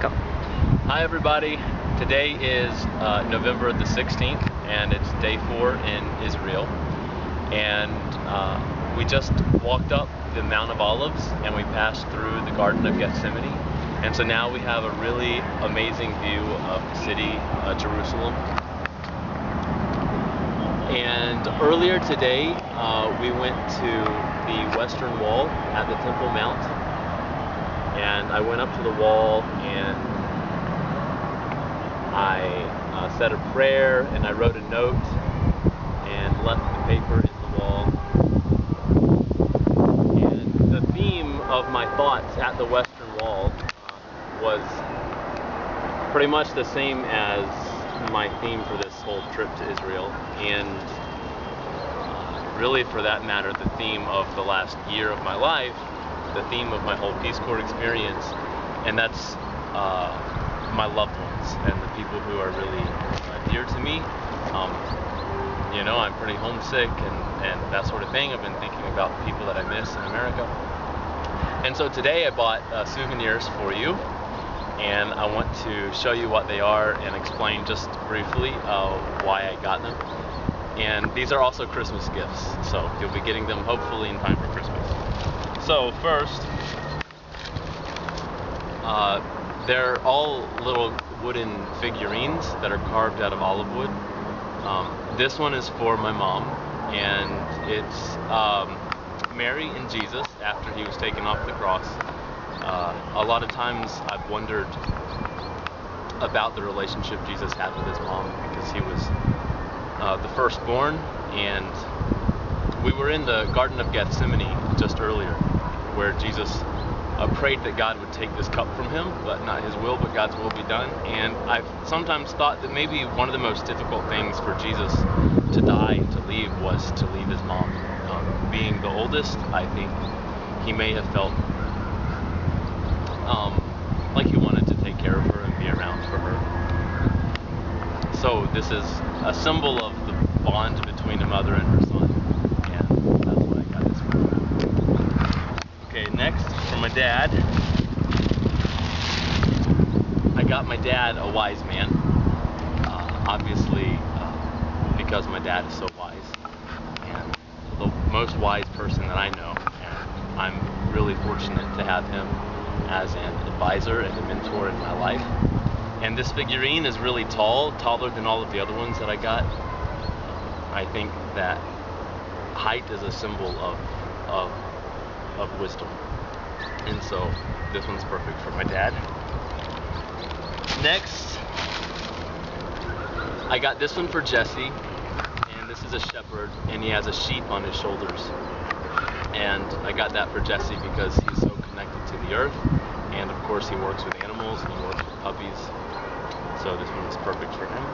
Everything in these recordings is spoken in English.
Go. Hi everybody, today is November the 16th and it's day 4 in Israel, and we just walked up the Mount of Olives and we passed through the Garden of Gethsemane, and so now we have a really amazing view of the city, Jerusalem. And earlier today we went to the Western Wall at the Temple Mount, and I went up to the wall and I said a prayer and I wrote a note and left the paper in the wall. And the theme of my thoughts at the Western Wall was pretty much the same as my theme for this whole trip to Israel, and really for that matter the theme of the last year of my life, the theme of my whole Peace Corps experience, and that's my loved ones and the people who are really dear to me. You know, I'm pretty homesick and that sort of thing. I've been thinking about the people that I miss in America. And so today I bought souvenirs for you, and I want to show you what they are and explain just briefly why I got them. And these are also Christmas gifts, so you'll be getting them hopefully in time for Christmas. So first, they're all little wooden figurines that are carved out of olive wood. This one is for my mom, and it's Mary and Jesus after he was taken off the cross. A lot of times I've wondered about the relationship Jesus had with his mom, because he was the firstborn, and we were in the Garden of Gethsemane just earlier, where Jesus prayed that God would take this cup from him, but not his will, but God's will be done. And I've sometimes thought that maybe one of the most difficult things for Jesus to die and to leave was to leave his mom. Being the oldest, I think he may have felt like he wanted to take care of her and be around for her. So this is a symbol of the bond between a mother and her son, and that's what I got this for. Okay, next, for my dad, I got my dad a wise man, obviously because my dad is so wise, and the most wise person that I know, and I'm really fortunate to have him as an advisor and a mentor in my life. And this figurine is really tall, taller than all of the other ones that I got. I think that height is a symbol of wisdom, and so this one's perfect for my dad. Next, I got this one for Jesse, and this is a shepherd, and he has a sheep on his shoulders. And I got that for Jesse because he's so connected to the earth, and of course he works with animals and he works with puppies, so this one is perfect for him.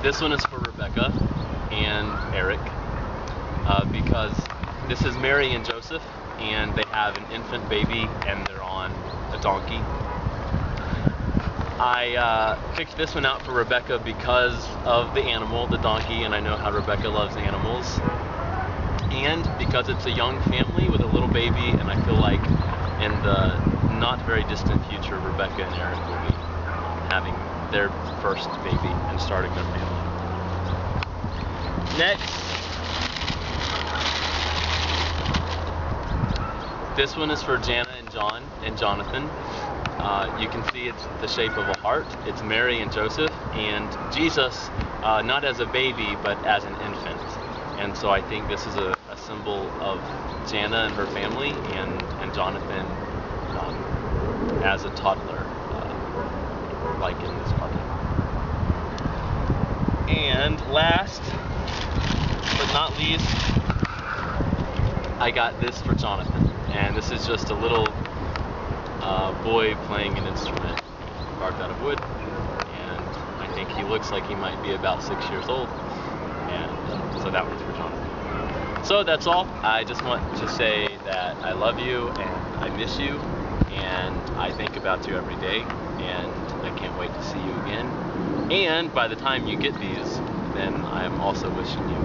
This one is for Rebecca and Eric, because this is Mary and Joseph, and they have an infant baby and they're on a donkey. I picked this one out for Rebecca because of the animal, the donkey, and I know how Rebecca loves animals, and because it's a young family with a little baby, and I feel like in the not very distant future Rebecca and Eric will be having their first baby and starting their family. Next, this one is for Jana and John and Jonathan. You can see it's the shape of a heart. It's Mary and Joseph and Jesus, not as a baby but as an infant. And so I think this is a symbol of Jana and her family, and Jonathan as a toddler, like in this puppy. And last but not least, I got this for Jonathan, and this is just a little boy playing an instrument carved out of wood, and I think he looks like he might be about 6 years old, and so that one's for Jonathan. So that's all. I just want to say that I love you and I miss you, and I think about you every day, and I can't wait to see you again. And by the time you get these, then I'm also wishing you